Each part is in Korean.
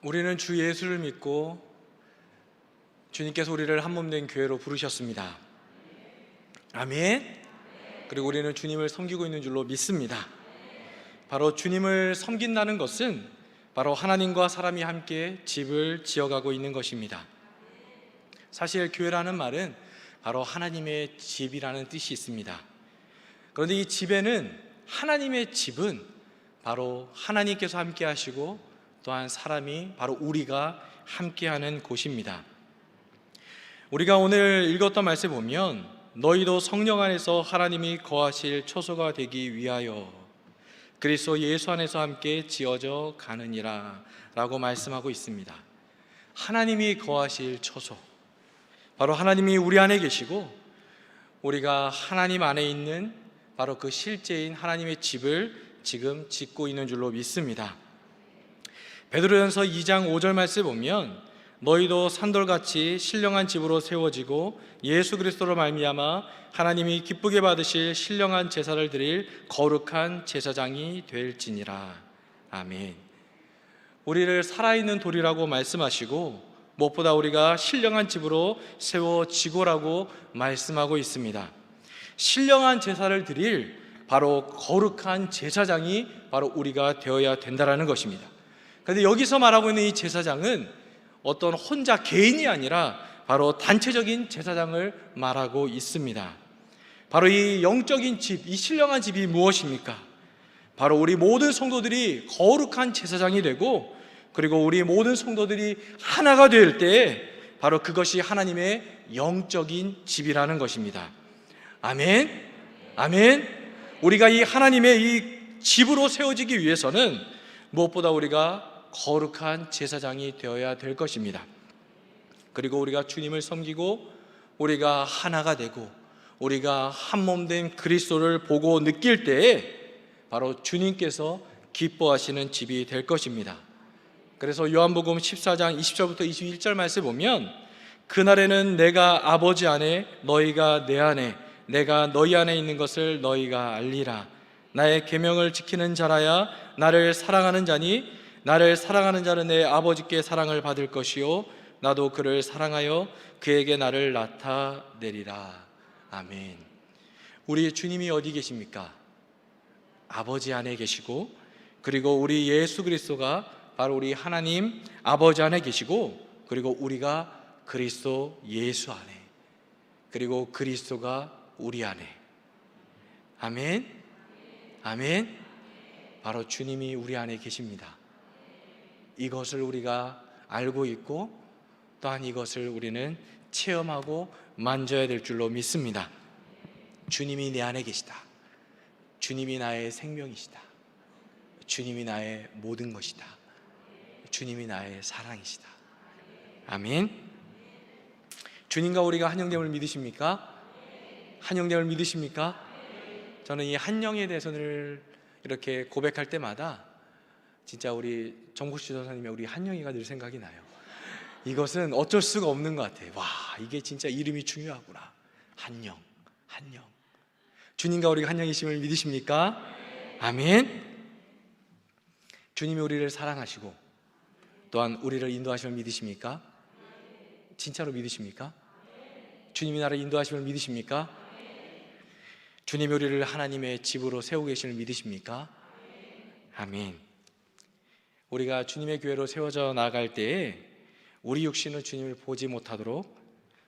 우리는 주 예수를 믿고 주님께서 우리를 한몸된 교회로 부르셨습니다. 아멘. 그리고 우리는 주님을 섬기고 있는 줄로 믿습니다. 바로 주님을 섬긴다는 것은 바로 하나님과 사람이 함께 집을 지어가고 있는 것입니다. 사실 교회라는 말은 바로 하나님의 집이라는 뜻이 있습니다. 그런데 이 집에는, 하나님의 집은 바로 하나님께서 함께 하시고 또한 사람이, 바로 우리가 함께하는 곳입니다. 우리가 오늘 읽었던 말씀에 보면 너희도 성령 안에서 하나님이 거하실 초소가 되기 위하여 그리스도 예수 안에서 함께 지어져 가느니라 라고 말씀하고 있습니다. 하나님이 거하실 초소, 바로 하나님이 우리 안에 계시고 우리가 하나님 안에 있는 바로 그 실제인 하나님의 집을 지금 짓고 있는 줄로 믿습니다. 베드로전서 2장 5절 말씀에 보면 너희도 산돌같이 신령한 집으로 세워지고 예수 그리스도로 말미암아 하나님이 기쁘게 받으실 신령한 제사를 드릴 거룩한 제사장이 될지니라. 아멘. 우리를 살아있는 돌이라고 말씀하시고 무엇보다 우리가 신령한 집으로 세워지고라고 말씀하고 있습니다. 신령한 제사를 드릴 바로 거룩한 제사장이 바로 우리가 되어야 된다는 것입니다. 그런데 여기서 말하고 있는 이 제사장은 어떤 혼자 개인이 아니라 바로 단체적인 제사장을 말하고 있습니다. 바로 이 영적인 집, 이 신령한 집이 무엇입니까? 바로 우리 모든 성도들이 거룩한 제사장이 되고, 그리고 우리 모든 성도들이 하나가 될 때 바로 그것이 하나님의 영적인 집이라는 것입니다. 아멘. 아멘. 우리가 이 하나님의 이 집으로 세워지기 위해서는 무엇보다 우리가 거룩한 제사장이 되어야 될 것입니다. 그리고 우리가 주님을 섬기고 우리가 하나가 되고 우리가 한몸된 그리스도를 보고 느낄 때에 바로 주님께서 기뻐하시는 집이 될 것입니다. 그래서 요한복음 14장 20절부터 21절 말씀에 보면 그날에는 내가 아버지 안에 너희가 내 안에 내가 너희 안에 있는 것을 너희가 알리라. 나의 계명을 지키는 자라야 나를 사랑하는 자니 나를 사랑하는 자는 내 아버지께 사랑을 받을 것이요 나도 그를 사랑하여 그에게 나를 나타내리라. 아멘. 우리 주님이 어디 계십니까? 아버지 안에 계시고, 그리고 우리 예수 그리스도가 바로 우리 하나님 아버지 안에 계시고, 그리고 우리가 그리스도 예수 안에, 그리고 그리스도가 우리 안에. 아멘. 아멘. 바로 주님이 우리 안에 계십니다. 이것을 우리가 알고 있고 또한 이것을 우리는 체험하고 만져야 될 줄로 믿습니다. 주님이 내 안에 계시다. 주님이 나의 생명이시다. 주님이 나의 모든 것이다. 주님이 나의 사랑이시다. 아멘. 주님과 우리가 한영됨을 믿으십니까? 한영됨을 믿으십니까? 저는 이 한영에 대해서 늘 이렇게 고백할 때마다 진짜 우리 정국시 전사님의 우리 한영이가 늘 생각이 나요. 이것은 어쩔 수가 없는 것 같아요. 와, 이게 진짜 이름이 중요하구나. 한영, 한영. 주님과 우리가 한영이심을 믿으십니까? 아멘. 주님이 우리를 사랑하시고 또한 우리를 인도하심을 믿으십니까? 진짜로 믿으십니까? 주님이 나를 인도하심을 믿으십니까? 주님이 우리를 하나님의 집으로 세우고 계심을 믿으십니까? 아멘. 우리가 주님의 교회로 세워져 나갈 때에 우리 육신은 주님을 보지 못하도록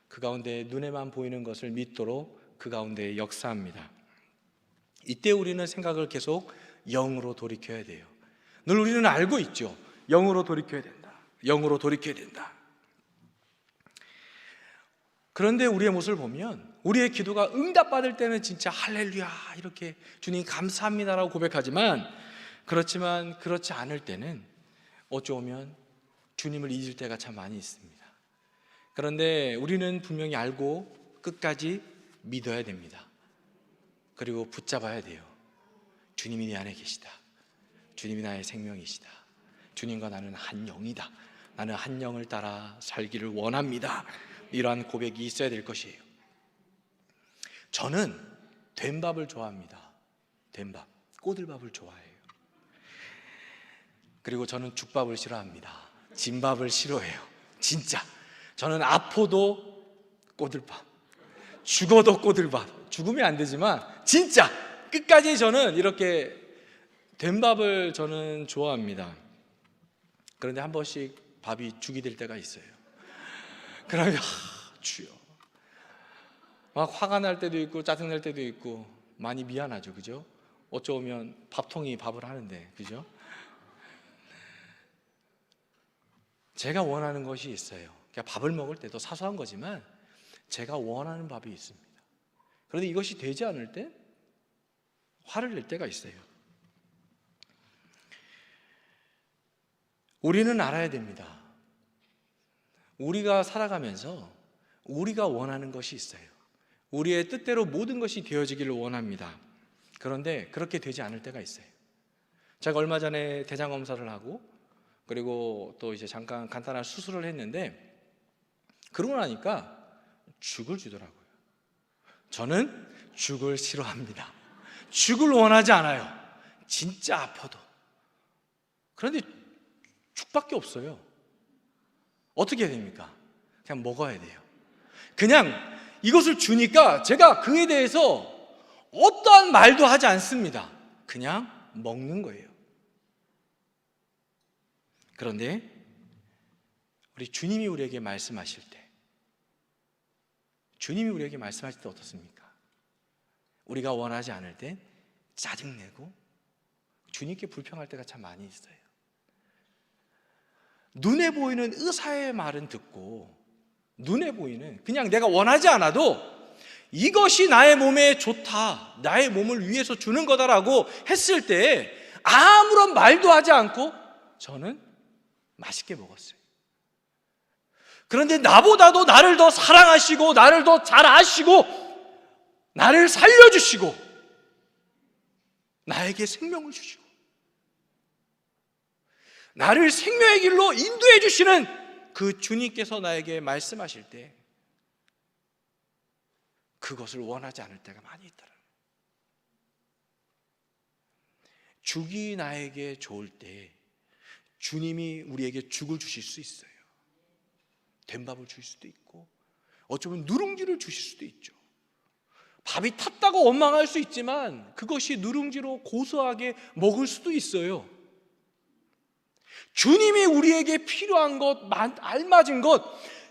그 가운데 눈에만 보이는 것을 믿도록 그 가운데 역사합니다. 이때 우리는 생각을 계속 영으로 돌이켜야 돼요. 늘 우리는 알고 있죠. 영으로 돌이켜야 된다. 영으로 돌이켜야 된다. 그런데 우리의 모습을 보면 우리의 기도가 응답받을 때는 진짜 할렐루야 이렇게 주님 감사합니다라고 고백하지만 그렇지 않을 때는 어쩌면 주님을 잊을 때가 참 많이 있습니다. 그런데 우리는 분명히 알고 끝까지 믿어야 됩니다. 그리고 붙잡아야 돼요. 주님이 내 안에 계시다. 주님이 나의 생명이시다. 주님과 나는 한 영이다. 나는 한 영을 따라 살기를 원합니다. 이러한 고백이 있어야 될 것이에요. 저는 된밥을 좋아합니다. 된밥, 꼬들밥을 좋아해요. 그리고 저는 죽밥을 싫어합니다. 진밥을 싫어해요. 진짜 저는 아파도 꼬들밥, 죽어도 꼬들밥. 죽으면 안 되지만 진짜 끝까지 저는 이렇게 된밥을 저는 좋아합니다. 그런데 한 번씩 밥이 죽이 될 때가 있어요. 그러면 주여, 막 화가 날 때도 있고 짜증 날 때도 있고 많이 미안하죠, 그죠? 어쩌면 밥통이 밥을 하는데, 그죠? 제가 원하는 것이 있어요. 그러니까 밥을 먹을 때도 사소한 거지만 제가 원하는 밥이 있습니다. 그런데 이것이 되지 않을 때 화를 낼 때가 있어요. 우리는 알아야 됩니다. 우리가 살아가면서 우리가 원하는 것이 있어요. 우리의 뜻대로 모든 것이 되어지기를 원합니다. 그런데 그렇게 되지 않을 때가 있어요. 제가 얼마 전에 대장 검사를 하고 그리고 또 이제 잠깐 간단한 수술을 했는데 그러고 나니까 죽을 주더라고요. 저는 죽을 싫어합니다. 죽을 원하지 않아요. 진짜 아파도. 그런데 죽밖에 없어요. 어떻게 해야 됩니까? 그냥 먹어야 돼요. 그냥 이것을 주니까 제가 그에 대해서 어떠한 말도 하지 않습니다. 그냥 먹는 거예요. 그런데 우리 주님이 우리에게 말씀하실 때, 주님이 우리에게 말씀하실 때 어떻습니까? 우리가 원하지 않을 때 짜증내고 주님께 불평할 때가 참 많이 있어요. 눈에 보이는 의사의 말은 듣고 눈에 보이는 그냥 내가 원하지 않아도 이것이 나의 몸에 좋다, 나의 몸을 위해서 주는 거다라고 했을 때 아무런 말도 하지 않고 저는 맛있게 먹었어요. 그런데 나보다도 나를 더 사랑하시고 나를 더 잘 아시고 나를 살려주시고 나에게 생명을 주시고 나를 생명의 길로 인도해 주시는 그 주님께서 나에게 말씀하실 때 그것을 원하지 않을 때가 많이 있더라고요. 죽이 나에게 좋을 때 주님이 우리에게 죽을 주실 수 있어요. 된밥을 주실 수도 있고 어쩌면 누룽지를 주실 수도 있죠. 밥이 탔다고 원망할 수 있지만 그것이 누룽지로 고소하게 먹을 수도 있어요. 주님이 우리에게 필요한 것, 알맞은 것,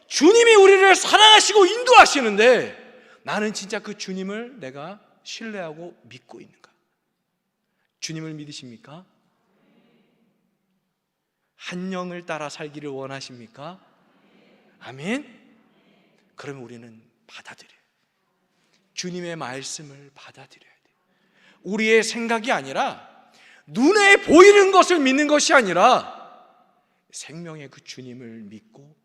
주님이 우리를 사랑하시고 인도하시는데 나는 진짜 그 주님을 내가 신뢰하고 믿고 있는가? 주님을 믿으십니까? 한 영을 따라 살기를 원하십니까? 아멘? 그러면 우리는 받아들여요. 주님의 말씀을 받아들여야 돼요. 우리의 생각이 아니라 눈에 보이는 것을 믿는 것이 아니라 생명의 그 주님을 믿고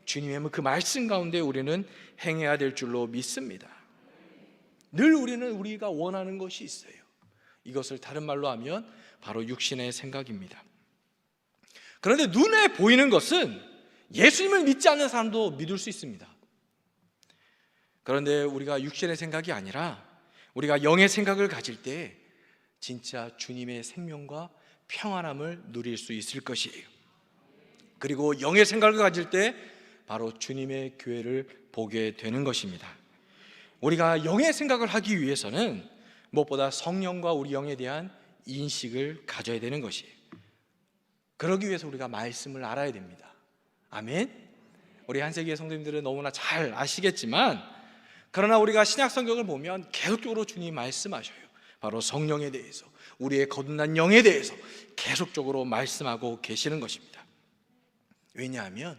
주님의 그 말씀 가운데 우리는 행해야 될 줄로 믿습니다. 늘 우리는 우리가 원하는 것이 있어요. 이것을 다른 말로 하면 바로 육신의 생각입니다. 그런데 눈에 보이는 것은 예수님을 믿지 않는 사람도 믿을 수 있습니다. 그런데 우리가 육신의 생각이 아니라 우리가 영의 생각을 가질 때 진짜 주님의 생명과 평안함을 누릴 수 있을 것이에요. 그리고 영의 생각을 가질 때 바로 주님의 교회를 보게 되는 것입니다. 우리가 영의 생각을 하기 위해서는 무엇보다 성령과 우리 영에 대한 인식을 가져야 되는 것이에요. 그러기 위해서 우리가 말씀을 알아야 됩니다. 아멘. 우리 한세기의 성도님들은 너무나 잘 아시겠지만 그러나 우리가 신약 성경을 보면 계속적으로 주님이 말씀하셔요. 바로 성령에 대해서, 우리의 거듭난 영에 대해서 계속적으로 말씀하고 계시는 것입니다. 왜냐하면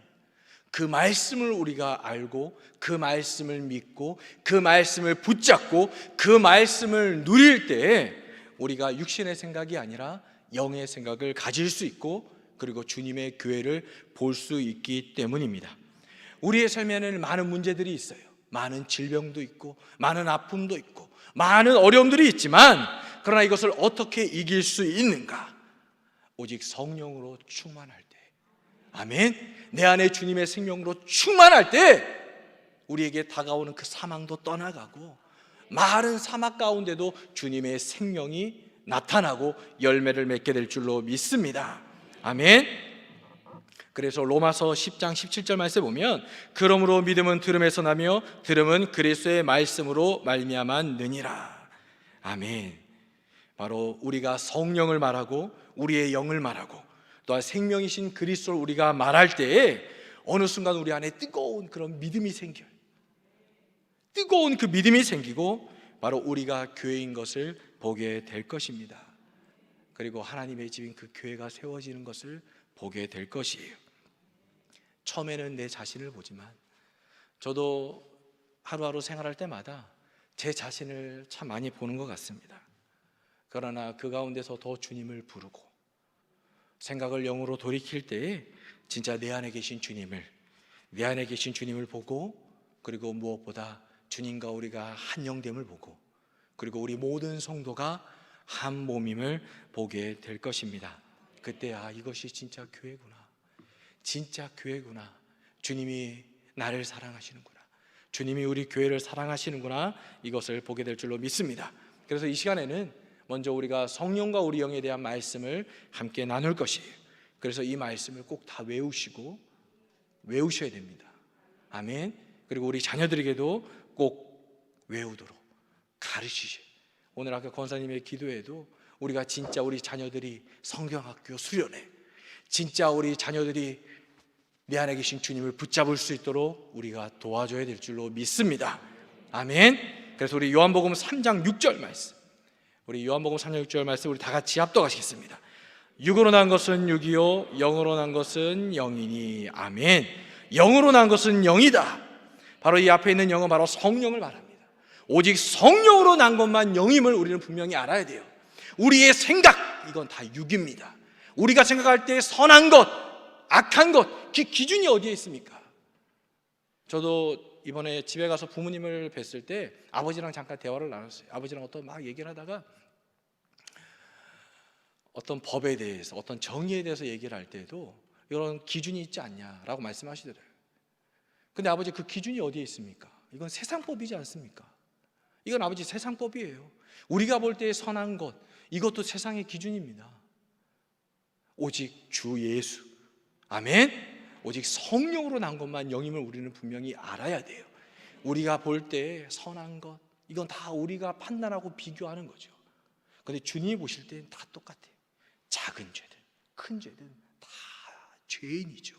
그 말씀을 우리가 알고 그 말씀을 믿고 그 말씀을 붙잡고 그 말씀을 누릴 때 우리가 육신의 생각이 아니라 영의 생각을 가질 수 있고 그리고 주님의 교회를 볼 수 있기 때문입니다. 우리의 삶에는 많은 문제들이 있어요. 많은 질병도 있고 많은 아픔도 있고 많은 어려움들이 있지만 그러나 이것을 어떻게 이길 수 있는가? 오직 성령으로 충만할 때, 아멘. 내 안에 주님의 생명으로 충만할 때 우리에게 다가오는 그 사망도 떠나가고 마른 사막 가운데도 주님의 생명이 나타나고 열매를 맺게 될 줄로 믿습니다. 아멘. 그래서 로마서 10장 17절 말씀에 보면 그러므로 믿음은 들음에서 나며 들음은 그리스도의 말씀으로 말미암았느니라. 아멘. 바로 우리가 성령을 말하고 우리의 영을 말하고 또한 생명이신 그리스도를 우리가 말할 때에 어느 순간 우리 안에 뜨거운 그런 믿음이 생겨요. 뜨거운 그 믿음이 생기고 바로 우리가 교회인 것을 보게 될 것입니다. 그리고 하나님의 집인 그 교회가 세워지는 것을 보게 될 것이에요. 처음에는 내 자신을 보지만 저도 하루하루 생활할 때마다 제 자신을 참 많이 보는 것 같습니다. 그러나 그 가운데서 더 주님을 부르고 생각을 영으로 돌이킬 때에 진짜 내 안에 계신 주님을 보고 그리고 무엇보다 주님과 우리가 한 영됨을 보고 그리고 우리 모든 성도가 한 몸임을 보게 될 것입니다. 그때 이것이 진짜 교회구나. 진짜 교회구나. 주님이 나를 사랑하시는구나. 주님이 우리 교회를 사랑하시는구나. 이것을 보게 될 줄로 믿습니다. 그래서 이 시간에는 먼저 우리가 성령과 우리 영에 대한 말씀을 함께 나눌 것이에요. 그래서 이 말씀을 꼭 다 외우셔야 됩니다. 아멘. 그리고 우리 자녀들에게도 꼭 외우도록 가르치셔요. 오늘 아까 권사님의 기도에도 우리가 진짜 우리 자녀들이 성경학교 수련회, 진짜 우리 자녀들이 내 안에 계신 주님을 붙잡을 수 있도록 우리가 도와줘야 될 줄로 믿습니다. 아멘. 그래서 우리 요한복음 3장 6절 말씀, 우리 요한복음 3장 6절 말씀 우리 다 같이 합독하시겠습니다. 육으로 난 것은 육이요 영으로 난 것은 영이니. 아멘. 영으로 난 것은 영이다. 바로 이 앞에 있는 영은 바로 성령을 말합니다. 오직 성령으로 난 것만 영임을 우리는 분명히 알아야 돼요. 우리의 생각, 이건 다 육입니다. 우리가 생각할 때 선한 것, 악한 것, 그 기준이 어디에 있습니까? 저도 이번에 집에 가서 부모님을 뵀을 때 아버지랑 잠깐 대화를 나눴어요. 아버지랑 막 얘기를 하다가 어떤 법에 대해서, 어떤 정의에 대해서 얘기를 할 때도 이런 기준이 있지 않냐라고 말씀하시더라고요. 근데 아버지, 그 기준이 어디에 있습니까? 이건 세상법이지 않습니까? 이건 아버지 세상법이에요. 우리가 볼 때 선한 것, 이것도 세상의 기준입니다. 오직 주 예수, 아멘. 오직 성령으로 난 것만 영임을 우리는 분명히 알아야 돼요. 우리가 볼 때 선한 것, 이건 다 우리가 판단하고 비교하는 거죠. 그런데 주님이 보실 때는 다 똑같아요. 작은 죄든 큰 죄든 다 죄인이죠.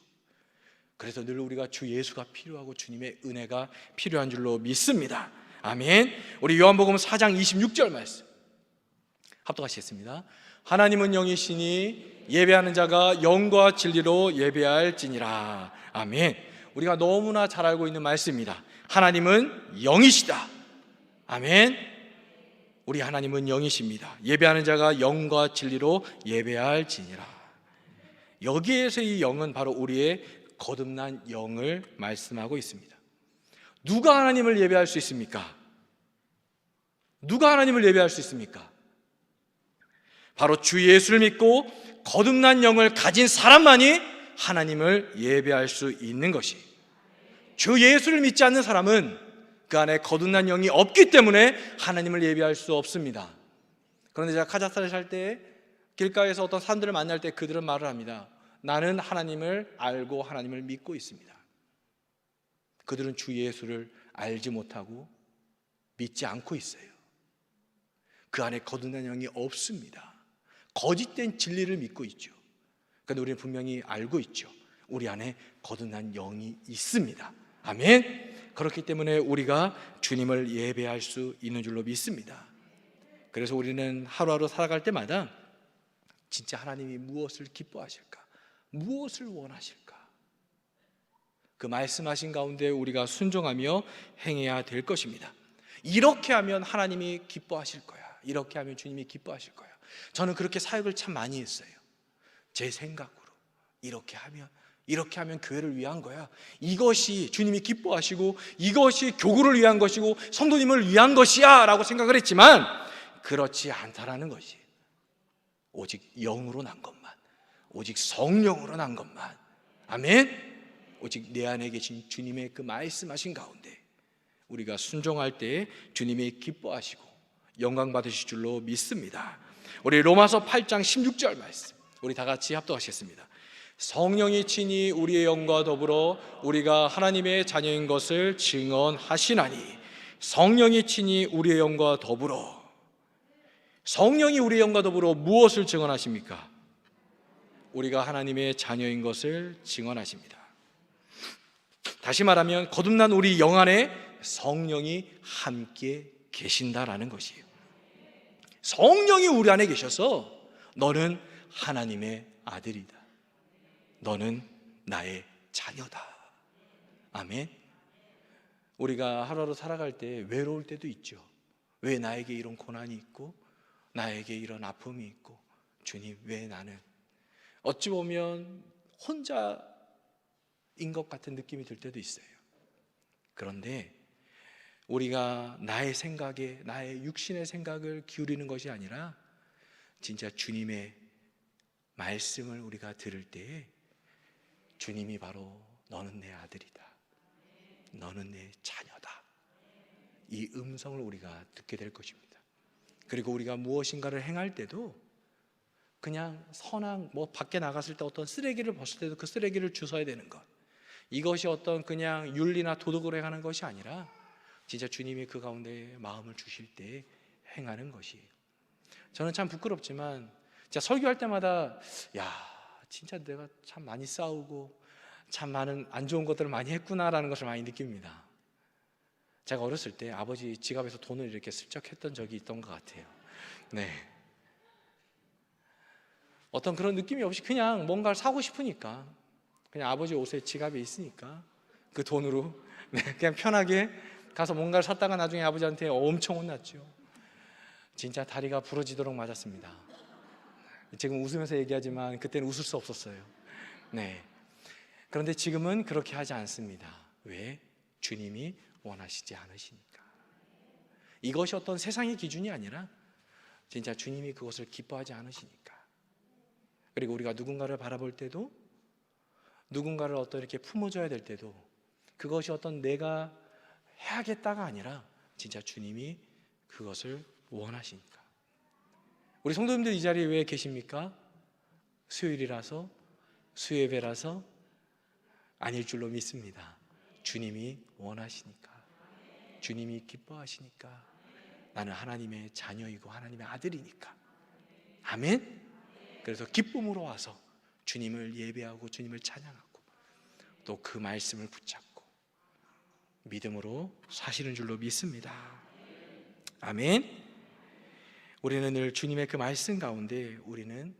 그래서 늘 우리가 주 예수가 필요하고 주님의 은혜가 필요한 줄로 믿습니다. 아멘. 우리 요한복음 4장 26절 말씀 합독하시겠습니다. 하나님은 영이시니 예배하는 자가 영과 진리로 예배할지니라. 아멘. 우리가 너무나 잘 알고 있는 말씀입니다. 하나님은 영이시다. 아멘. 우리 하나님은 영이십니다. 예배하는 자가 영과 진리로 예배할지니라. 여기에서 이 영은 바로 우리의 거듭난 영을 말씀하고 있습니다. 누가 하나님을 예배할 수 있습니까? 누가 하나님을 예배할 수 있습니까? 바로 주 예수를 믿고 거듭난 영을 가진 사람만이 하나님을 예배할 수 있는 것이, 주 예수를 믿지 않는 사람은 그 안에 거듭난 영이 없기 때문에 하나님을 예배할 수 없습니다. 그런데 제가 카자흐스탄에 살 때 길가에서 어떤 사람들을 만날 때 그들은 말을 합니다. 나는 하나님을 알고 하나님을 믿고 있습니다. 그들은 주 예수를 알지 못하고 믿지 않고 있어요. 그 안에 거듭난 영이 없습니다. 거짓된 진리를 믿고 있죠. 그런데 우리는 분명히 알고 있죠. 우리 안에 거듭난 영이 있습니다. 아멘. 그렇기 때문에 우리가 주님을 예배할 수 있는 줄로 믿습니다. 그래서 우리는 하루하루 살아갈 때마다 진짜 하나님이 무엇을 기뻐하실까? 무엇을 원하실까? 그 말씀하신 가운데 우리가 순종하며 행해야 될 것입니다. 이렇게 하면 하나님이 기뻐하실 거야. 이렇게 하면 주님이 기뻐하실 거야. 저는 그렇게 사역을 참 많이 했어요. 제 생각으로 이렇게 하면 교회를 위한 거야. 이것이 주님이 기뻐하시고 이것이 교구를 위한 것이고 성도님을 위한 것이야 라고 생각을 했지만 그렇지 않다라는 것이, 오직 영으로 난 것만, 오직 성령으로 난 것만, 아멘. 오직 내 안에 계신 주님의 그 말씀하신 가운데 우리가 순종할 때 주님이 기뻐하시고 영광 받으실 줄로 믿습니다. 우리 로마서 8장 16절 말씀 우리 다 같이 합독하시겠습니다. 성령이 친히 우리의 영과 더불어 우리가 하나님의 자녀인 것을 증언하시나니. 성령이 친히 우리의 영과 더불어, 성령이 우리의 영과 더불어 무엇을 증언하십니까? 우리가 하나님의 자녀인 것을 증언하십니다. 다시 말하면 거듭난 우리 영 안에 성령이 함께 계신다라는 것이에요. 성령이 우리 안에 계셔서 너는 하나님의 아들이다, 너는 나의 자녀다. 아멘. 우리가 하루하루 살아갈 때 외로울 때도 있죠. 왜 나에게 이런 고난이 있고 나에게 이런 아픔이 있고, 주님 왜 나는, 어찌 보면 혼자인 것 같은 느낌이 들 때도 있어요. 그런데 우리가 나의 생각에, 나의 육신의 생각을 기울이는 것이 아니라 진짜 주님의 말씀을 우리가 들을 때에 주님이 바로 너는 내 아들이다, 너는 내 자녀다, 이 음성을 우리가 듣게 될 것입니다. 그리고 우리가 무엇인가를 행할 때도 그냥 선한, 밖에 나갔을 때 어떤 쓰레기를 벗을 때도 그 쓰레기를 주워야 되는 것, 이것이 어떤 그냥 윤리나 도덕으로 행하는 것이 아니라 진짜 주님이 그 가운데 마음을 주실 때 행하는 것이에요. 저는 참 부끄럽지만 진짜 설교할 때마다 진짜 내가 참 많이 싸우고 참 많은 안 좋은 것들을 많이 했구나라는 것을 많이 느낍니다. 제가 어렸을 때 아버지 지갑에서 돈을 이렇게 슬쩍 했던 적이 있던 것 같아요. 네. 어떤 그런 느낌이 없이 그냥 뭔가를 사고 싶으니까, 그냥 아버지 옷에 지갑에 있으니까 그 돈으로 그냥 편하게 가서 뭔가를 샀다가 나중에 아버지한테 엄청 혼났죠. 진짜 다리가 부러지도록 맞았습니다. 지금 웃으면서 얘기하지만 그때는 웃을 수 없었어요. 네. 그런데 지금은 그렇게 하지 않습니다. 왜? 주님이 원하시지 않으시니까. 이것이 어떤 세상의 기준이 아니라 진짜 주님이 그것을 기뻐하지 않으시니까. 그리고 우리가 누군가를 바라볼 때도, 누군가를 어떤 이렇게 품어줘야 될 때도 그것이 어떤 내가 해야겠다가 아니라 진짜 주님이 그것을 원하시니까. 우리 성도님들 이 자리에 왜 계십니까? 수요일이라서, 수요예배라서? 아닐 줄로 믿습니다. 주님이 원하시니까, 주님이 기뻐하시니까, 나는 하나님의 자녀이고 하나님의 아들이니까. 아멘. 그래서 기쁨으로 와서 주님을 예배하고 주님을 찬양하고 또 그 말씀을 붙잡고 믿음으로 사시는 줄로 믿습니다. 아멘. 우리는 늘 주님의 그 말씀 가운데 우리는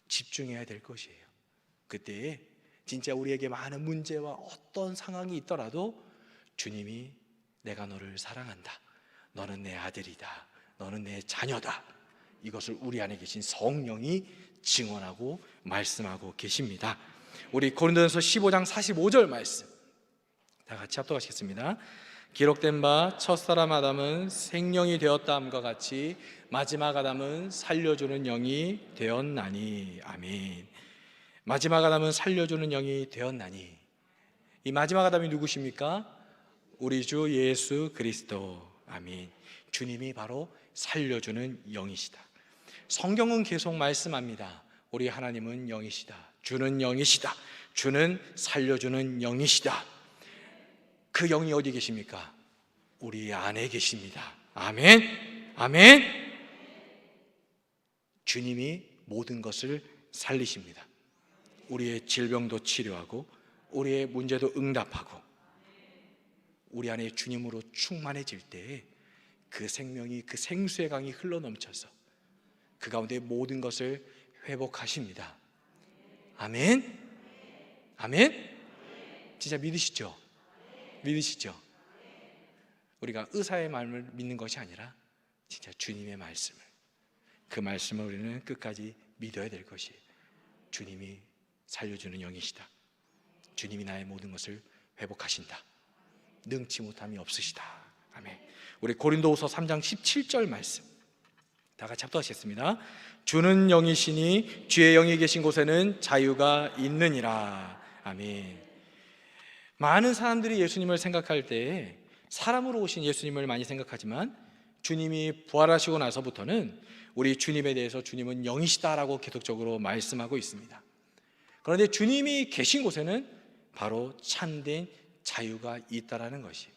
집중해야 될 것이에요. 그때에 진짜 우리에게 많은 문제와 어떤 상황이 있더라도 주님이 내가 너를 사랑한다, 너는 내 아들이다, 너는 내 자녀다, 이것을 우리 안에 계신 성령이 증언하고 말씀하고 계십니다. 우리 고린도전서 15장 45절 말씀 다 같이 합독하시겠습니다. 기록된 바 첫사람 아담은 생령이 되었다함과 같이 마지막 아담은 살려주는 영이 되었나니. 아멘. 마지막 아담은 살려주는 영이 되었나니. 이 마지막 아담이 누구십니까? 우리 주 예수 그리스도. 아멘. 주님이 바로 살려주는 영이시다. 성경은 계속 말씀합니다. 우리 하나님은 영이시다, 주는 영이시다, 주는 살려주는 영이시다. 그 영이 어디 계십니까? 우리 안에 계십니다. 아멘. 아멘. 주님이 모든 것을 살리십니다. 우리의 질병도 치료하고 우리의 문제도 응답하고, 우리 안에 주님으로 충만해질 때에 그 생명이, 그 생수의 강이 흘러넘쳐서 그 가운데 모든 것을 회복하십니다. 아멘. 아멘. 진짜 믿으시죠? 믿으시죠? 우리가 의사의 말을 믿는 것이 아니라 진짜 주님의 말씀을, 그 말씀을 우리는 끝까지 믿어야 될 것이에요. 주님이 살려주는 영이시다, 주님이 나의 모든 것을 회복하신다, 능치 못함이 없으시다. 아멘. 우리 고린도후서 3장 17절 말씀 다 같이 합독하시겠습니다. 주는 영이시니 주의 영이 계신 곳에는 자유가 있느니라. 아멘. 많은 사람들이 예수님을 생각할 때 사람으로 오신 예수님을 많이 생각하지만 주님이 부활하시고 나서부터는 우리 주님에 대해서 주님은 영이시다라고 계속적으로 말씀하고 있습니다. 그런데 주님이 계신 곳에는 바로 참된 자유가 있다라는 것이.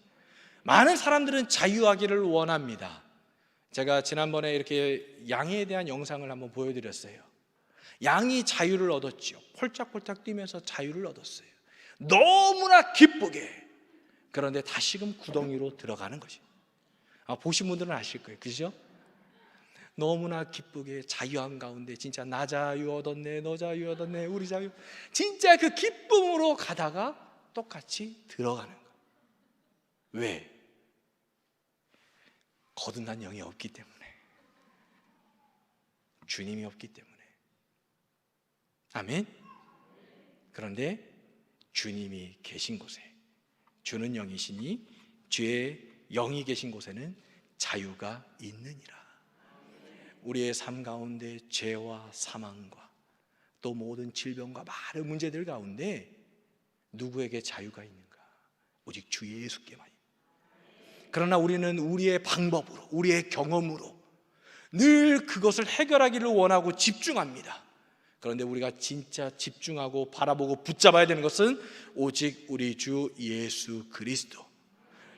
많은 사람들은 자유하기를 원합니다. 제가 지난번에 이렇게 양에 대한 영상을 한번 보여드렸어요. 양이 자유를 얻었죠. 폴짝폴짝 뛰면서 자유를 얻었어요. 너무나 기쁘게. 그런데 다시금 구덩이로 들어가는 것이. 보신 분들은 아실 거예요. 그죠? 너무나 기쁘게 자유한 가운데 진짜 나 자유 얻었네, 너 자유 얻었네, 우리 자유, 진짜 그 기쁨으로 가다가 똑같이 들어가는 거예요. 왜? 거듭난 영이 없기 때문에, 주님이 없기 때문에. 아멘. 그런데 주님이 계신 곳에, 주는 영이시니 주의 영이 계신 곳에는 자유가 있느니라. 우리의 삶 가운데 죄와 사망과 또 모든 질병과 많은 문제들 가운데 누구에게 자유가 있는가? 오직 주 예수께만이. 그러나 우리는 우리의 방법으로, 우리의 경험으로 늘 그것을 해결하기를 원하고 집중합니다. 그런데 우리가 진짜 집중하고 바라보고 붙잡아야 되는 것은 오직 우리 주 예수 그리스도.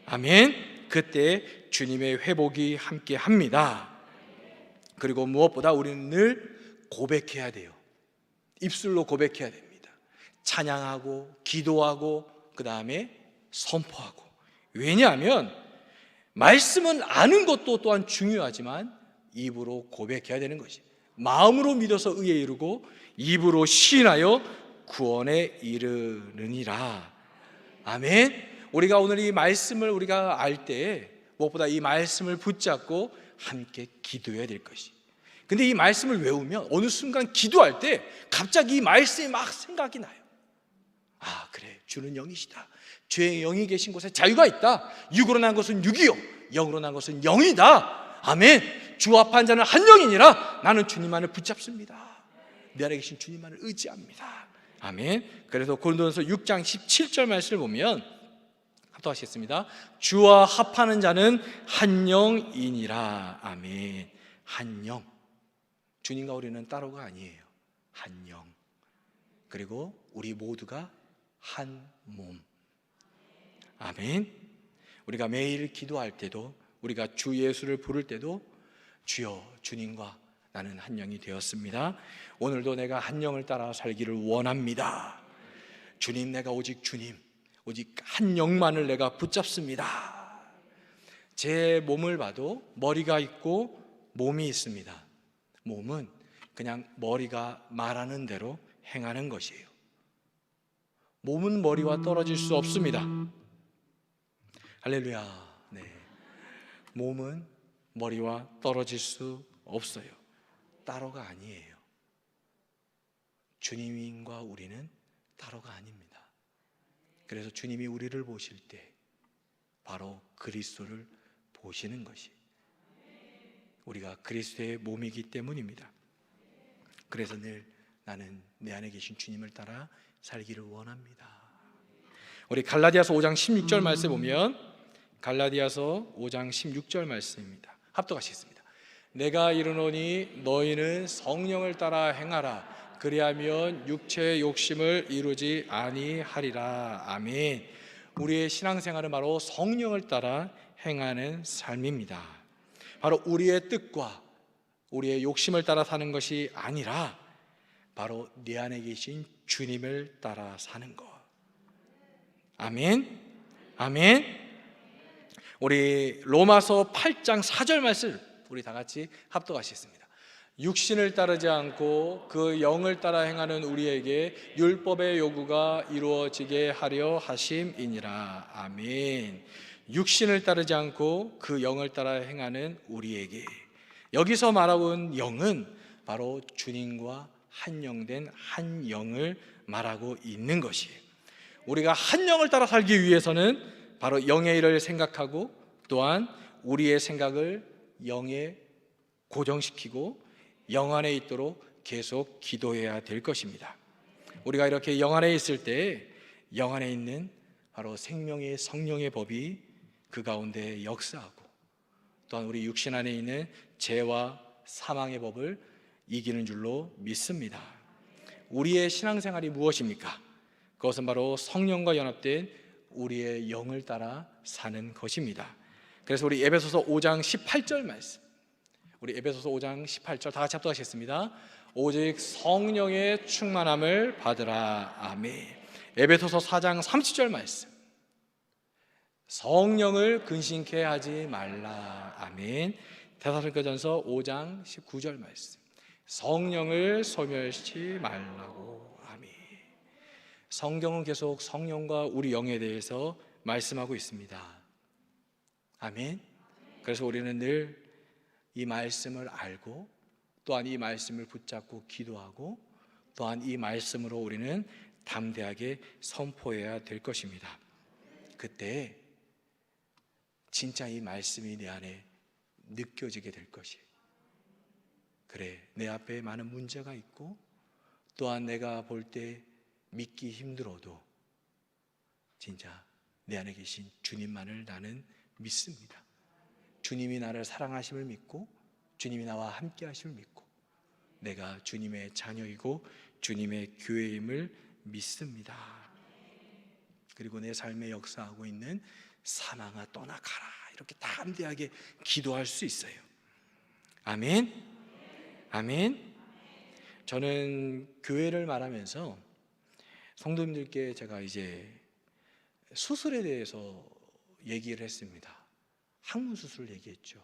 아멘. 그때 주님의 회복이 함께 합니다. 그리고 무엇보다 우리는 늘 고백해야 돼요. 입술로 고백해야 됩니다. 찬양하고 기도하고 그 다음에 선포하고. 왜냐하면 말씀은 아는 것도 또한 중요하지만 입으로 고백해야 되는 것이. 마음으로 믿어서 의에 이르고 입으로 시인하여 구원에 이르느니라. 아멘. 우리가 오늘 이 말씀을 우리가 알 때 무엇보다 이 말씀을 붙잡고 함께 기도해야 될 것이. 근데 이 말씀을 외우면 어느 순간 기도할 때 갑자기 이 말씀이 막 생각이 나요. 아, 그래, 주는 영이시다. 주의 영이 계신 곳에 자유가 있다. 육으로 난 것은 육이요 영으로 난 것은 영이다. 아멘. 주 앞한 자는 한 영이니라. 나는 주님만을 붙잡습니다. 내 안에 계신 주님만을 의지합니다. 아멘. 그래서 고린도전서 6장 17절 말씀을 보면 합독하시겠습니다. 주와 합하는 자는 한 영이니라. 아멘. 한 영. 주님과 우리는 따로가 아니에요. 한 영. 그리고 우리 모두가 한 몸. 아멘. 우리가 매일 기도할 때도, 우리가 주 예수를 부를 때도 주여, 주님과 나는 한 영이 되었습니다. 오늘도 내가 한 영을 따라 살기를 원합니다. 주님, 내가 오직 주님, 오직 한 영만을 내가 붙잡습니다. 제 몸을 봐도 머리가 있고 몸이 있습니다. 몸은 그냥 머리가 말하는 대로 행하는 것이에요. 몸은 머리와 떨어질 수 없습니다. 할렐루야. 네. 몸은 머리와 떨어질 수 없어요. 따로가 아니에요. 주님과 우리는 따로가 아닙니다. 그래서 주님이 우리를 보실 때 바로 그리스도를 보시는 것이, 우리가 그리스도의 몸이기 때문입니다. 그래서 늘 나는 내 안에 계신 주님을 따라 살기를 원합니다. 우리 갈라디아서 5장 16절 말씀 보면, 갈라디아서 5장 16절 말씀입니다. 합독하시겠습니다. 내가 이르노니 너희는 성령을 따라 행하라. 그리하면 육체의 욕심을 이루지 아니하리라. 아멘. 우리의 신앙생활은 바로 성령을 따라 행하는 삶입니다. 바로 우리의 뜻과 우리의 욕심을 따라 사는 것이 아니라 바로 내 안에 계신 주님을 따라 사는 것. 아멘. 아멘. 우리 로마서 8장 4절 말씀 우리 다 같이 합독하시겠습니다. 육신을 따르지 않고 그 영을 따라 행하는 우리에게 율법의 요구가 이루어지게 하려 하심이니라. 아멘. 육신을 따르지 않고 그 영을 따라 행하는 우리에게, 여기서 말하는 영은 바로 주님과 한 영된 한 영을 말하고 있는 것이에요. 우리가 한 영을 따라 살기 위해서는 바로 영의 일을 생각하고 또한 우리의 생각을 영에 고정시키고 영 안에 있도록 계속 기도해야 될 것입니다. 우리가 이렇게 영 안에 있을 때 영 안에 있는 바로 생명의 성령의 법이 그 가운데 역사하고 또한 우리 육신 안에 있는 죄와 사망의 법을 이기는 줄로 믿습니다. 우리의 신앙생활이 무엇입니까? 그것은 바로 성령과 연합된 우리의 영을 따라 사는 것입니다. 그래서 우리 에베소서 5장 18절 말씀, 우리 에베소서 5장 18절 다 같이 합독하시겠습니다. 오직 성령의 충만함을 받으라. 아멘. 에베소서 4장 30절 말씀, 성령을 근심케 하지 말라. 아멘. 데살로니가전서 5장 19절 말씀, 성령을 소멸시키지 말라고. 아멘. 성경은 계속 성령과 우리 영에 대해서 말씀하고 있습니다. 아멘. 그래서 우리는 늘 이 말씀을 알고 또한 이 말씀을 붙잡고 기도하고 또한 이 말씀으로 우리는 담대하게 선포해야 될 것입니다. 그때 진짜 이 말씀이 내 안에 느껴지게 될 것이에요. 그래, 내 앞에 많은 문제가 있고 또한 내가 볼 때 믿기 힘들어도 진짜 내 안에 계신 주님만을 나는 믿습니다. 주님이 나를 사랑하심을 믿고 주님이 나와 함께 하심을 믿고 내가 주님의 자녀이고 주님의 교회임을 믿습니다. 그리고 내 삶에 역사하고 있는 사망아 떠나가라, 이렇게 담대하게 기도할 수 있어요. 아멘. 아멘. 저는 교회를 말하면서 성도님들께 제가 이제 수술에 대해서 얘기를 했습니다. 항문 수술을 얘기했죠.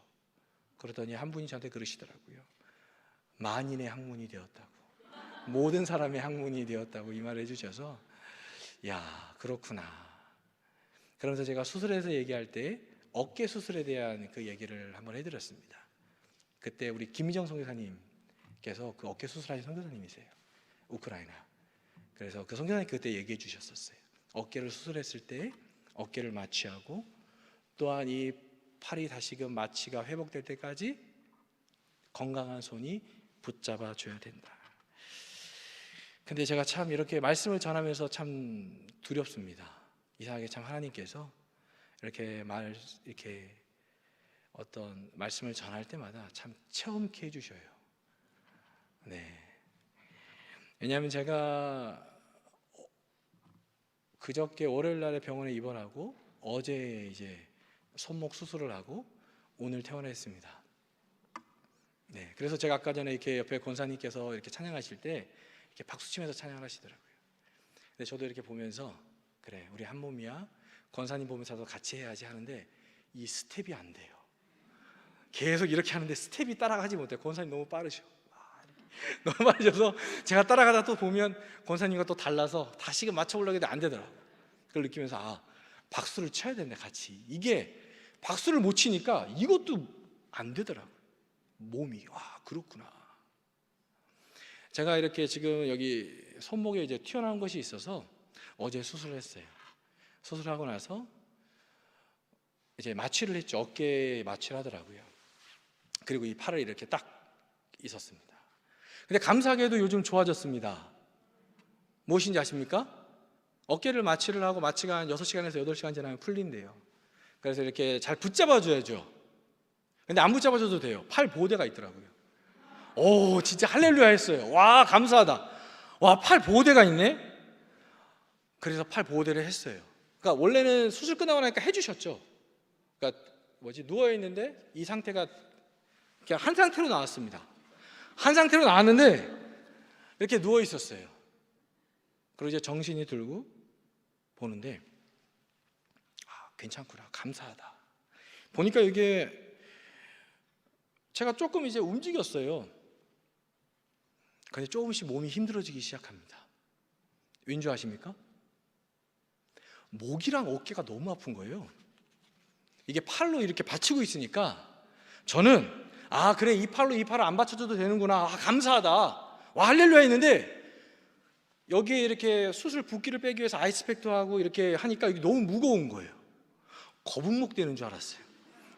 그러더니 한 분이 저한테 그러시더라고요. 만인의 항문이 되었다고, 모든 사람의 항문이 되었다고 이 말을 해주셔서 야, 그렇구나. 그러면서 제가 수술에서 얘기할 때 어깨 수술에 대한 그 얘기를 한번 해드렸습니다. 그때 우리 김희정 선교사님께서 그 어깨 수술하신 선교사님이세요. 우크라이나. 그래서 그 선교사님 그때 얘기해 주셨었어요. 어깨를 수술했을 때 어깨를 마취하고 또한 이 팔이 다시금 마취가 회복될 때까지 건강한 손이 붙잡아 줘야 된다. 근데 제가 참 이렇게 말씀을 전하면서 참 두렵습니다. 이상하게 참 하나님께서 이렇게 어떤 말씀을 전할 때마다 참 체험케 해주셔요. 네. 왜냐하면 제가 그저께 월요일 날에 병원에 입원하고 어제 이제 손목 수술을 하고 오늘 퇴원했습니다. 네. 그래서 제가 아까 전에 이렇게 옆에 권사님께서 이렇게 찬양하실 때 이렇게 박수 치면서 찬양을 하시더라고요. 근데 저도 이렇게 보면서 그래, 우리 한 몸이야. 권사님 보면서도 같이 해야지 하는데 이 스텝이 안 돼요. 계속 이렇게 하는데 스텝이 따라가지 못해요. 권사님 너무 빠르셔. 너무 빠르셔서 제가 따라가다 또 보면 권사님과 또 달라서 다시금 맞춰보려고 해도 안 되더라고요. 그걸 느끼면서 아, 박수를 쳐야 되네 같이. 이게 박수를 못 치니까 이것도 안 되더라고요. 몸이. 와, 그렇구나. 제가 이렇게 지금 여기 손목에 이제 튀어나온 것이 있어서 어제 수술을 했어요. 수술하고 나서 이제 마취를 했죠. 어깨에 마취를 하더라고요. 그리고 이 팔을 이렇게 딱 있었습니다. 근데 감사하게도 요즘 좋아졌습니다. 무엇인지 아십니까? 어깨를 마취를 하고 마취가 한 6시간에서 8시간 지나면 풀린대요. 그래서 이렇게 잘 붙잡아줘야죠. 근데 안 붙잡아줘도 돼요. 팔 보호대가 있더라고요. 오, 진짜 할렐루야 했어요. 와, 감사하다. 와, 팔 보호대가 있네. 그래서 팔 보호대를 했어요. 그러니까 원래는 수술 끝나고 나니까 해주셨죠. 그러니까 누워 있는데 이 상태가 그냥 한 상태로 나왔습니다. 한 상태로 나왔는데 이렇게 누워 있었어요. 그리고 이제 정신이 들고 보는데 아, 괜찮구나, 감사하다. 보니까 이게 제가 조금 이제 움직였어요. 근데 조금씩 몸이 힘들어지기 시작합니다. 왠 줄 아십니까? 목이랑 어깨가 너무 아픈 거예요. 이게 팔로 이렇게 받치고 있으니까 저는 아, 그래, 이 팔로 이 팔을 안 받쳐줘도 되는구나. 아, 감사하다. 와, 할렐루야 했는데 여기에 이렇게 수술 붓기를 빼기 위해서 아이스팩도 하고 이렇게 하니까 이게 너무 무거운 거예요. 거북목 되는 줄 알았어요.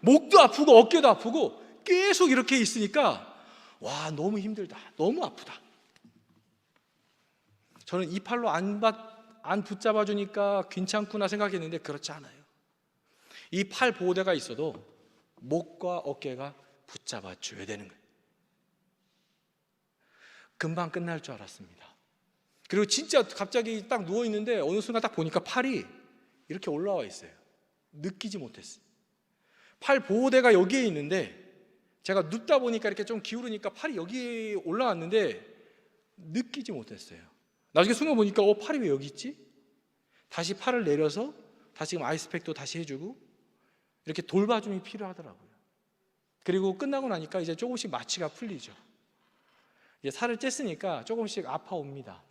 목도 아프고 어깨도 아프고 계속 이렇게 있으니까 와, 너무 힘들다, 너무 아프다. 저는 이 팔로 안 붙잡아주니까 괜찮구나 생각했는데 그렇지 않아요. 이 팔 보호대가 있어도 목과 어깨가 붙잡아줘야 되는 거예요. 금방 끝날 줄 알았습니다. 그리고 진짜 갑자기 딱 누워 있는데 어느 순간 딱 보니까 팔이 이렇게 올라와 있어요. 느끼지 못했어요. 팔 보호대가 여기에 있는데 제가 눕다 보니까 이렇게 좀 기울으니까 팔이 여기에 올라왔는데 느끼지 못했어요. 나중에 순간 보니까 팔이 왜 여기 있지? 다시 팔을 내려서 다시 지금 아이스팩도 다시 해주고 이렇게 돌봐줌이 필요하더라고요. 그리고 끝나고 나니까 이제 조금씩 마취가 풀리죠. 이제 살을 쬐으니까 조금씩 아파옵니다.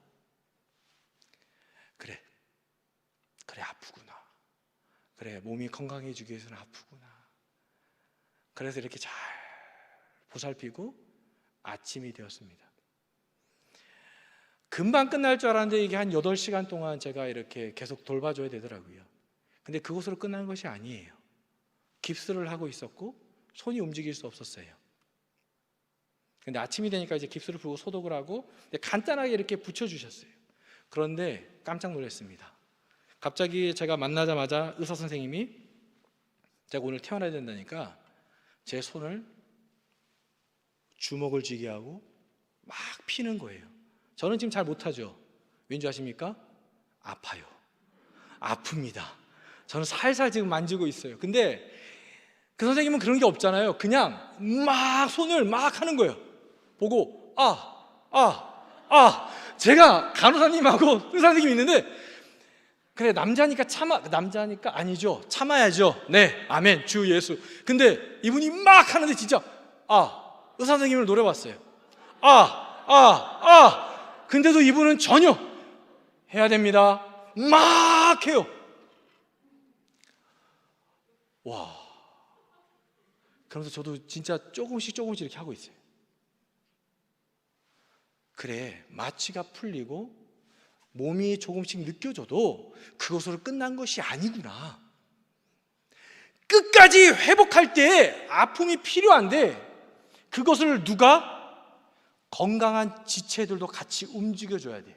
그래 아프구나. 그래, 몸이 건강해지기 위해서는 아프구나. 그래서 이렇게 잘 보살피고 아침이 되었습니다. 금방 끝날 줄 알았는데 이게 한 8시간 동안 제가 이렇게 계속 돌봐줘야 되더라고요. 근데 그것으로 끝난 것이 아니에요. 깁스를 하고 있었고 손이 움직일 수 없었어요. 근데 아침이 되니까 이제 깁스를 풀고 소독을 하고 간단하게 이렇게 붙여주셨어요. 그런데 깜짝 놀랐습니다. 갑자기 제가 만나자마자 의사 선생님이 제가 오늘 퇴원해야 된다니까 제 손을 주먹을 쥐게 하고 막 피는 거예요. 저는 지금 잘 못하죠. 왠지 아십니까? 아파요. 아픕니다. 저는 살살 지금 만지고 있어요. 근데 그 선생님은 그런 게 없잖아요. 그냥 막 손을 막 하는 거예요. 보고 제가 간호사님하고 의사 선생님이 있는데 그래 남자니까 남자니까 아니죠. 참아야죠. 네, 아멘, 주 예수. 근데 이분이 막 하는데 진짜 의사 선생님을 노려봤어요. 근데도 이분은 전혀 해야 됩니다. 막 해요. 와. 그러면서 저도 진짜 조금씩 이렇게 하고 있어요. 그래, 마취가 풀리고 몸이 조금씩 느껴져도 그것으로 끝난 것이 아니구나. 끝까지 회복할 때 아픔이 필요한데 그것을 누가? 건강한 지체들도 같이 움직여줘야 돼요.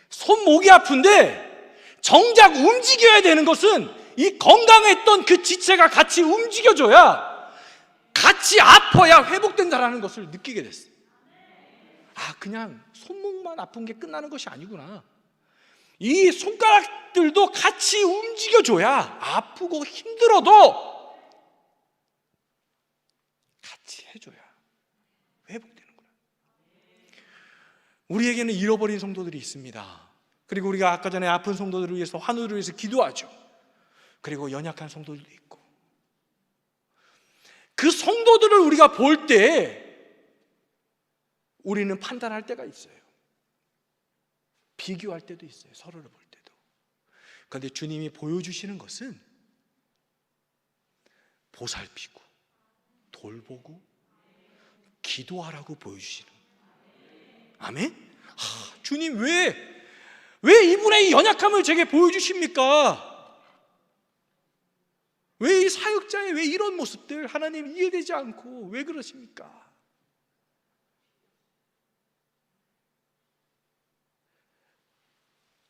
손목이 아픈데 정작 움직여야 되는 것은 이 건강했던 그 지체가 같이 움직여줘야 같이 아파야 회복된다라는 것을 느끼게 됐어요. 그냥 손목만 아픈 게 끝나는 것이 아니구나. 이 손가락들도 같이 움직여줘야 아프고 힘들어도 같이 해줘야 회복되는구나. 우리에게는 잃어버린 성도들이 있습니다. 그리고 우리가 아까 전에 아픈 성도들을 위해서 환우들을 위해서 기도하죠. 그리고 연약한 성도들도 있고 그 성도들을 우리가 볼 때 우리는 판단할 때가 있어요. 비교할 때도 있어요. 서로를 볼 때도. 그런데 주님이 보여주시는 것은 보살피고 돌보고 기도하라고 보여주시는 거예요. 아멘? 주님 왜 이분의 연약함을 제게 보여주십니까? 왜 이 사역자의 왜 이런 모습들 하나님 이해되지 않고 왜 그러십니까?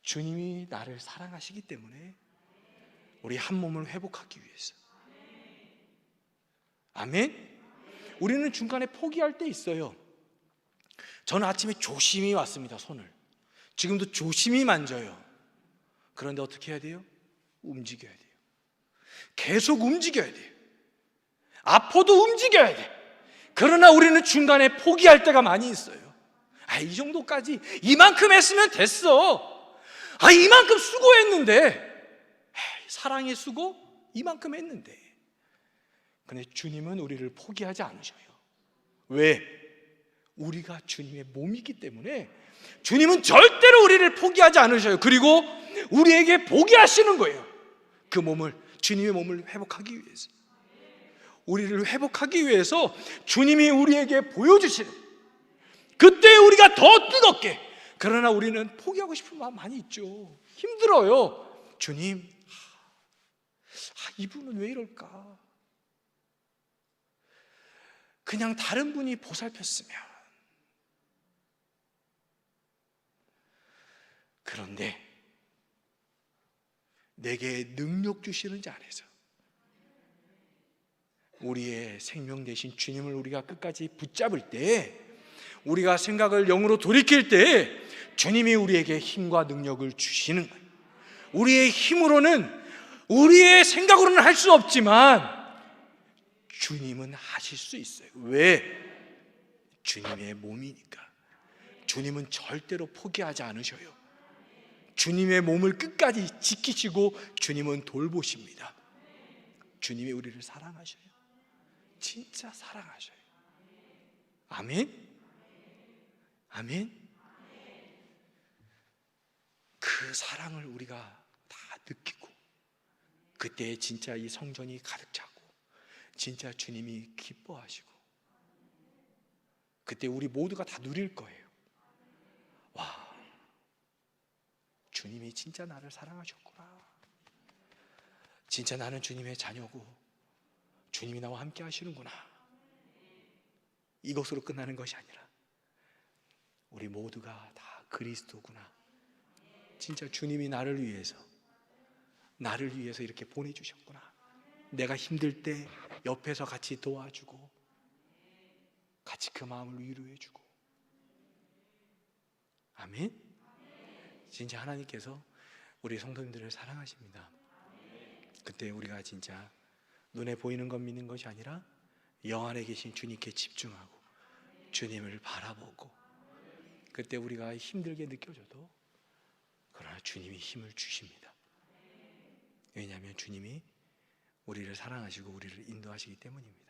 주님이 나를 사랑하시기 때문에 우리 한 몸을 회복하기 위해서. 아멘? 우리는 중간에 포기할 때 있어요. 저는 아침에 조심히 왔습니다. 손을 지금도 조심히 만져요. 그런데 어떻게 해야 돼요? 움직여야 돼요. 계속 움직여야 돼요. 아파도 움직여야 돼. 그러나 우리는 중간에 포기할 때가 많이 있어요. 이 정도까지 이만큼 했으면 됐어. 이만큼 수고했는데 사랑의 수고 이만큼 했는데. 근데 주님은 우리를 포기하지 않으셔요. 왜? 우리가 주님의 몸이기 때문에 주님은 절대로 우리를 포기하지 않으셔요. 그리고 우리에게 보게 하시는 거예요. 그 몸을, 주님의 몸을 회복하기 위해서. 우리를 회복하기 위해서 주님이 우리에게 보여주시는, 그때 우리가 더 뜨겁게. 그러나 우리는 포기하고 싶은 마음 많이 있죠. 힘들어요. 주님, 이분은 왜 이럴까? 그냥 다른 분이 보살폈으면. 그런데 내게 능력 주시는 자 안에서 우리의 생명 되신 주님을 우리가 끝까지 붙잡을 때 우리가 생각을 영으로 돌이킬 때 주님이 우리에게 힘과 능력을 주시는 거예요. 우리의 힘으로는, 우리의 생각으로는 할 수 없지만 주님은 하실 수 있어요. 왜? 주님의 몸이니까. 주님은 절대로 포기하지 않으셔요. 주님의 몸을 끝까지 지키시고 주님은 돌보십니다. 주님이 우리를 사랑하셔요. 진짜 사랑하셔요. 아멘? 아멘? 그 사랑을 우리가 다 느끼고 그때 진짜 이 성전이 가득 차고 진짜 주님이 기뻐하시고 그때 우리 모두가 다 누릴 거예요. 와, 주님이 진짜 나를 사랑하셨구나. 진짜 나는 주님의 자녀고 주님이 나와 함께 하시는구나. 이것으로 끝나는 것이 아니라 우리 모두가 다 그리스도구나. 진짜 주님이 나를 위해서 이렇게 보내주셨구나. 내가 힘들 때 옆에서 같이 도와주고 같이 그 마음을 위로해주고. 아멘? 진짜 하나님께서 우리 성도님들을 사랑하십니다. 그때 우리가 진짜 눈에 보이는 것 믿는 것이 아니라 영 안에 계신 주님께 집중하고 주님을 바라보고 그때 우리가 힘들게 느껴져도 그러나 주님이 힘을 주십니다. 왜냐하면 주님이 우리를 사랑하시고 우리를 인도하시기 때문입니다.